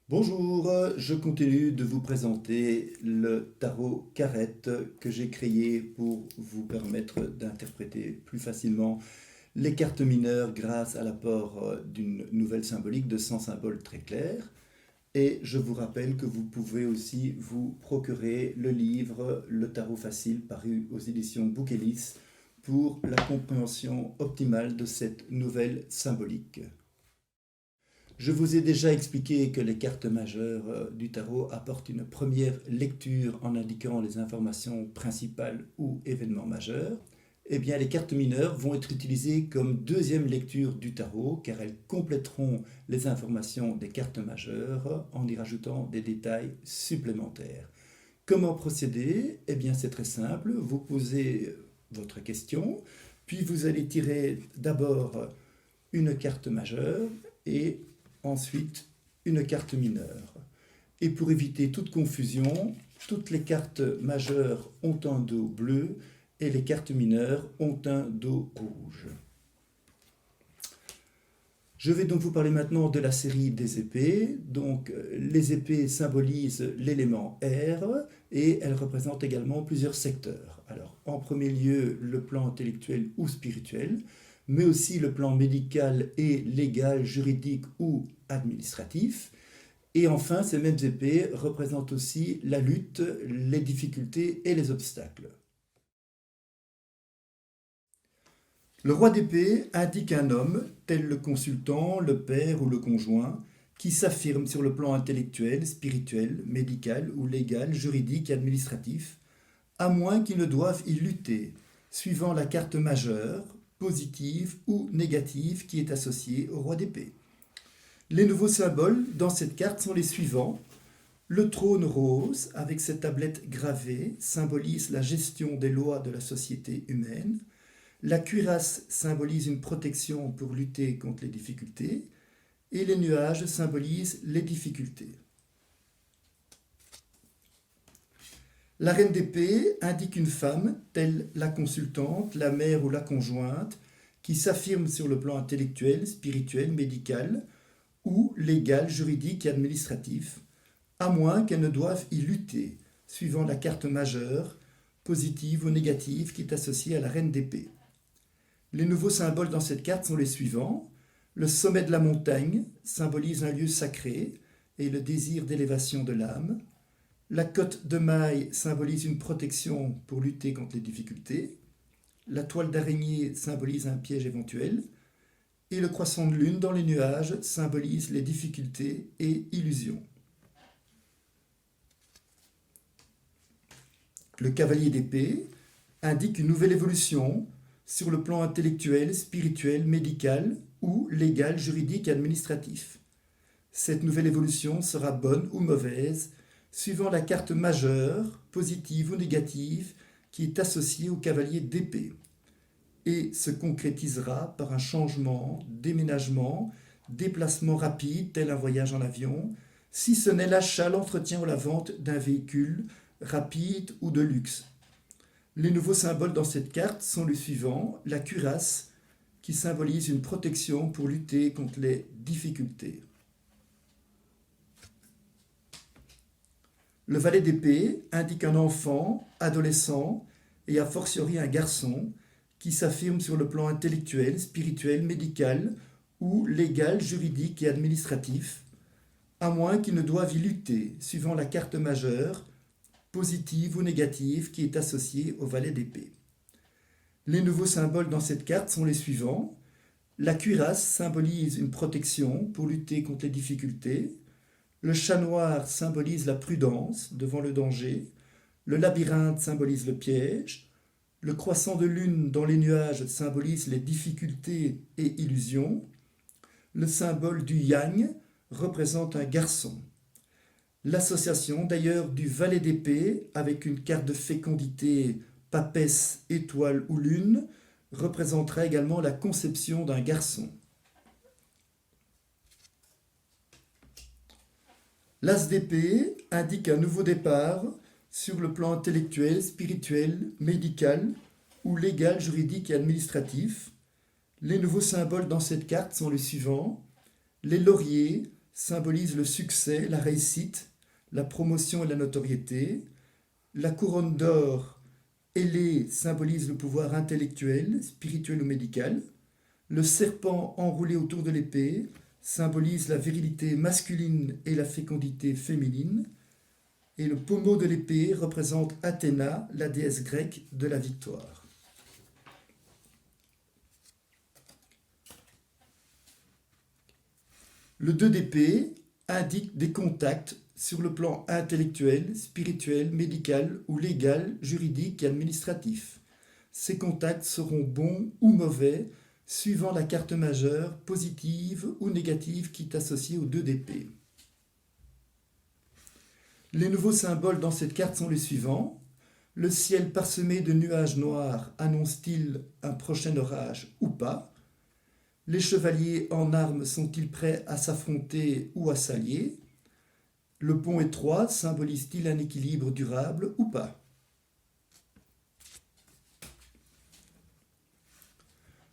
Bonjour, je continue de vous présenter le tarot Carrette que j'ai créé pour vous permettre d'interpréter plus facilement les cartes mineures grâce à l'apport d'une nouvelle symbolique de 100 symboles très clairs. Et je vous rappelle que vous pouvez aussi vous procurer le livre Le Tarot Facile paru aux éditions Bouquelis pour la compréhension optimale de cette nouvelle symbolique. Je vous ai déjà expliqué que les cartes majeures du tarot apportent une première lecture en indiquant les informations principales ou événements majeurs. Eh bien, les cartes mineures vont être utilisées comme deuxième lecture du tarot car elles compléteront les informations des cartes majeures en y rajoutant des détails supplémentaires. Comment procéder? Eh bien, c'est très simple. Vous posez votre question, puis vous allez tirer d'abord une carte majeure et ensuite une carte mineure. Et pour éviter toute confusion, toutes les cartes majeures ont un dos bleu et les cartes mineures ont un dos rouge. Je vais donc vous parler maintenant de la série des épées. Donc, les épées symbolisent l'élément air et elles représentent également plusieurs secteurs. Alors, en premier lieu, le plan intellectuel ou spirituel, mais aussi le plan médical et légal, juridique ou administratif. Et enfin, ces mêmes épées représentent aussi la lutte, les difficultés et les obstacles. Le roi d'épée indique un homme, tel le consultant, le père ou le conjoint, qui s'affirme sur le plan intellectuel, spirituel, médical ou légal, juridique et administratif, à moins qu'il ne doive y lutter, suivant la carte majeure, positive ou négative qui est associée au roi d'épée. Les nouveaux symboles dans cette carte sont les suivants. Le trône rose, avec cette tablette gravée, symbolise la gestion des lois de la société humaine. La cuirasse symbolise une protection pour lutter contre les difficultés. Et les nuages symbolisent les difficultés. La reine d'épée indique une femme, telle la consultante, la mère ou la conjointe, qui s'affirme sur le plan intellectuel, spirituel, médical ou légal, juridique et administratif, à moins qu'elle ne doive y lutter, suivant la carte majeure, positive ou négative qui est associée à la reine d'épée. Les nouveaux symboles dans cette carte sont les suivants. Le sommet de la montagne symbolise un lieu sacré et le désir d'élévation de l'âme. La cotte de maille symbolise une protection pour lutter contre les difficultés. La toile d'araignée symbolise un piège éventuel. Et le croissant de lune dans les nuages symbolise les difficultés et illusions. Le cavalier d'épée indique une nouvelle évolution sur le plan intellectuel, spirituel, médical ou légal, juridique et administratif. Cette nouvelle évolution sera bonne ou mauvaise, suivant la carte majeure, positive ou négative, qui est associée au cavalier d'épée, et se concrétisera par un changement, déménagement, déplacement rapide, tel un voyage en avion, si ce n'est l'achat, l'entretien ou la vente d'un véhicule rapide ou de luxe. Les nouveaux symboles dans cette carte sont les suivants. La cuirasse, qui symbolise une protection pour lutter contre les difficultés. Le valet d'épée indique un enfant, adolescent et a fortiori un garçon qui s'affirme sur le plan intellectuel, spirituel, médical ou légal, juridique et administratif, à moins qu'il ne doive y lutter, suivant la carte majeure, positive ou négative qui est associée au valet d'épée. Les nouveaux symboles dans cette carte sont les suivants. La cuirasse symbolise une protection pour lutter contre les difficultés. Le chat noir symbolise la prudence devant le danger. Le labyrinthe symbolise le piège. Le croissant de lune dans les nuages symbolise les difficultés et illusions. Le symbole du yang représente un garçon. L'association d'ailleurs du valet d'épée avec une carte de fécondité, papesse, étoile ou lune représentera également la conception d'un garçon. L'as d'épée indique un nouveau départ sur le plan intellectuel, spirituel, médical ou légal, juridique et administratif. Les nouveaux symboles dans cette carte sont les suivants. Les lauriers symbolise le succès, la réussite, la promotion et la notoriété. La couronne d'or ailée symbolise le pouvoir intellectuel, spirituel ou médical. Le serpent enroulé autour de l'épée symbolise la virilité masculine et la fécondité féminine. Et le pommeau de l'épée représente Athéna, la déesse grecque de la victoire. Le 2 d'épée indique des contacts sur le plan intellectuel, spirituel, médical ou légal, juridique et administratif. Ces contacts seront bons ou mauvais suivant la carte majeure, positive ou négative qui est associée aux 2 d'épée. Les nouveaux symboles dans cette carte sont les suivants. Le ciel parsemé de nuages noirs annonce-t-il un prochain orage ou pas? Les chevaliers en armes sont-ils prêts à s'affronter ou à s'allier? Le pont étroit symbolise-t-il un équilibre durable ou pas?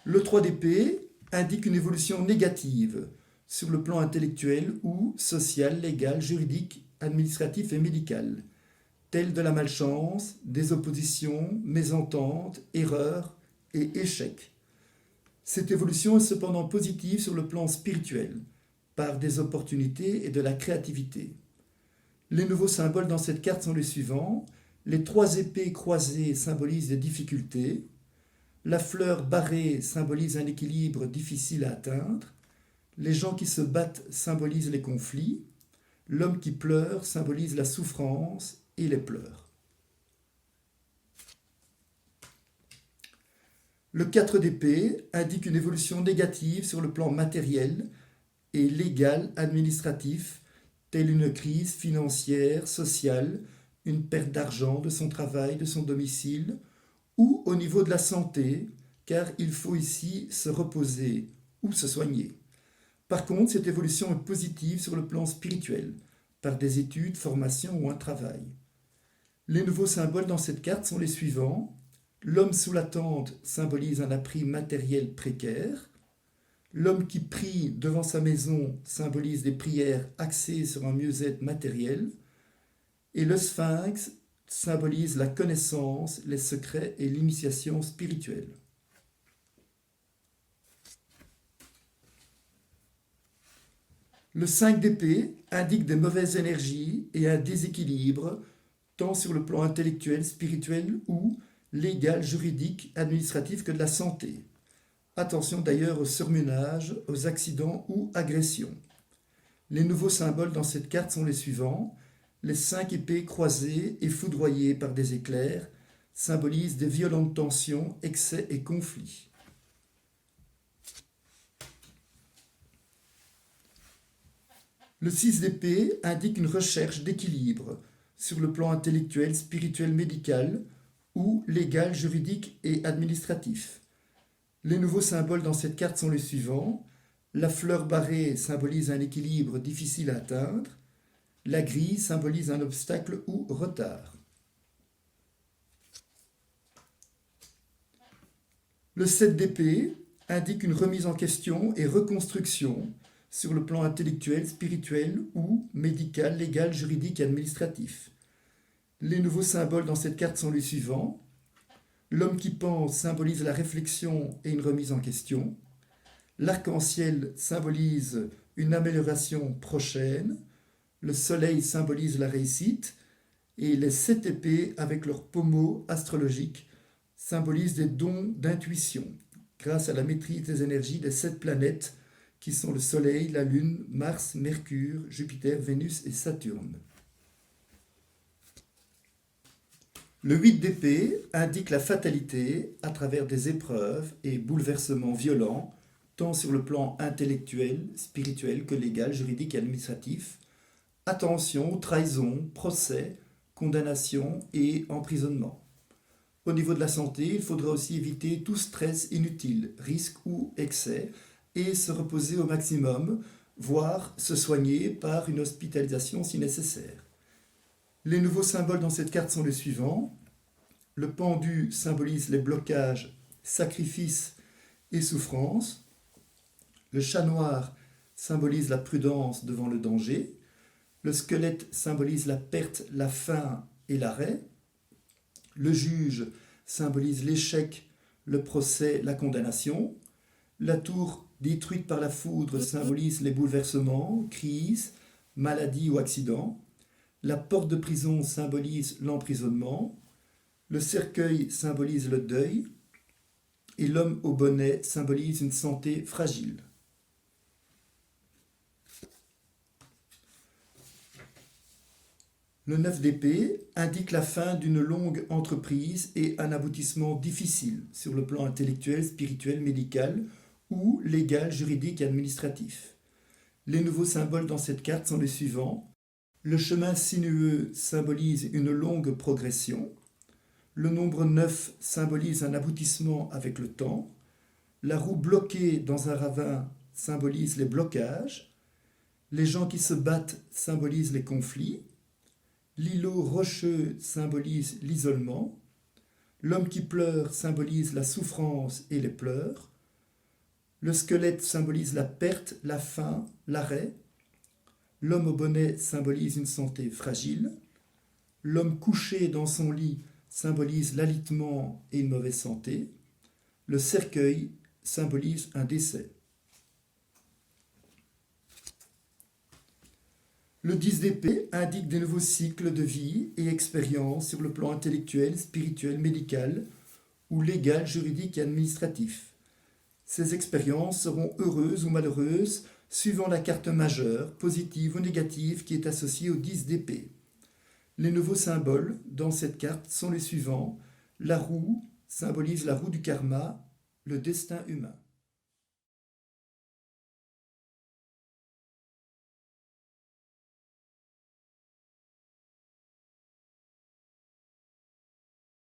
Le 3 d'épée indique une évolution négative sur le plan intellectuel ou social, légal, juridique, administratif et médical, telle de la malchance, des oppositions, mésententes, erreurs et échecs. Cette évolution est cependant positive sur le plan spirituel, par des opportunités et de la créativité. Les nouveaux symboles dans cette carte sont les suivants. Les 3 épées croisées symbolisent des difficultés. La fleur barrée symbolise un équilibre difficile à atteindre. Les gens qui se battent symbolisent les conflits. L'homme qui pleure symbolise la souffrance et les pleurs. Le 4 d'épée indique une évolution négative sur le plan matériel et légal administratif, telle une crise financière, sociale, une perte d'argent, de son travail, de son domicile, ou au niveau de la santé, car il faut ici se reposer ou se soigner. Par contre, cette évolution est positive sur le plan spirituel, par des études, formations ou un travail. Les nouveaux symboles dans cette carte sont les suivants. L'homme sous la tente symbolise un appris matériel précaire. L'homme qui prie devant sa maison symbolise des prières axées sur un mieux-être matériel. Et le sphinx symbolise la connaissance, les secrets et l'initiation spirituelle. Le 5 d'épée indique des mauvaises énergies et un déséquilibre, tant sur le plan intellectuel, spirituel ou légal, juridique, administratif que de la santé. Attention d'ailleurs au surmenage, aux accidents ou agressions. Les nouveaux symboles dans cette carte sont les suivants. Les 5 épées croisées et foudroyées par des éclairs symbolisent des violentes tensions, excès et conflits. Le 6 d'épée indique une recherche d'équilibre sur le plan intellectuel, spirituel, médical ou légal, juridique et administratif. Les nouveaux symboles dans cette carte sont les suivants. La fleur barrée symbolise un équilibre difficile à atteindre. La grille symbolise un obstacle ou retard. Le 7 d'épée indique une remise en question et reconstruction sur le plan intellectuel, spirituel ou médical, légal, juridique et administratif. Les nouveaux symboles dans cette carte sont les suivants. L'homme qui pense symbolise la réflexion et une remise en question. L'arc-en-ciel symbolise une amélioration prochaine. Le soleil symbolise la réussite. Et les 7 épées, avec leurs pommeaux astrologiques, symbolisent des dons d'intuition, grâce à la maîtrise des énergies des 7 planètes, qui sont le Soleil, la Lune, Mars, Mercure, Jupiter, Vénus et Saturne. Le 8 d'épée indique la fatalité à travers des épreuves et bouleversements violents, tant sur le plan intellectuel, spirituel que légal, juridique et administratif. Attention aux trahisons, procès, condamnation et emprisonnement. Au niveau de la santé, il faudra aussi éviter tout stress inutile, risque ou excès, et se reposer au maximum, voire se soigner par une hospitalisation si nécessaire. Les nouveaux symboles dans cette carte sont les suivants. Le pendu symbolise les blocages, sacrifices et souffrances. Le chat noir symbolise la prudence devant le danger. Le squelette symbolise la perte, la fin et l'arrêt. Le juge symbolise l'échec, le procès, la condamnation. La tour détruite par la foudre symbolise les bouleversements, crises, maladies ou accidents. La porte de prison symbolise l'emprisonnement. Le cercueil symbolise le deuil. Et l'homme au bonnet symbolise une santé fragile. Le 9 d'épée indique la fin d'une longue entreprise et un aboutissement difficile sur le plan intellectuel, spirituel, médical ou légal, juridique et administratif. Les nouveaux symboles dans cette carte sont les suivants. Le chemin sinueux symbolise une longue progression. Le nombre 9 symbolise un aboutissement avec le temps. La roue bloquée dans un ravin symbolise les blocages. Les gens qui se battent symbolisent les conflits. L'îlot rocheux symbolise l'isolement. L'homme qui pleure symbolise la souffrance et les pleurs. Le squelette symbolise la perte, la faim, l'arrêt. L'homme au bonnet symbolise une santé fragile. L'homme couché dans son lit symbolise l'alitement et une mauvaise santé. Le cercueil symbolise un décès. Le 10 d'épée indique des nouveaux cycles de vie et expériences sur le plan intellectuel, spirituel, médical ou légal, juridique et administratif. Ces expériences seront heureuses ou malheureuses suivant la carte majeure, positive ou négative qui est associée au 10 d'épée. Les nouveaux symboles dans cette carte sont les suivants. La roue symbolise la roue du karma, le destin humain.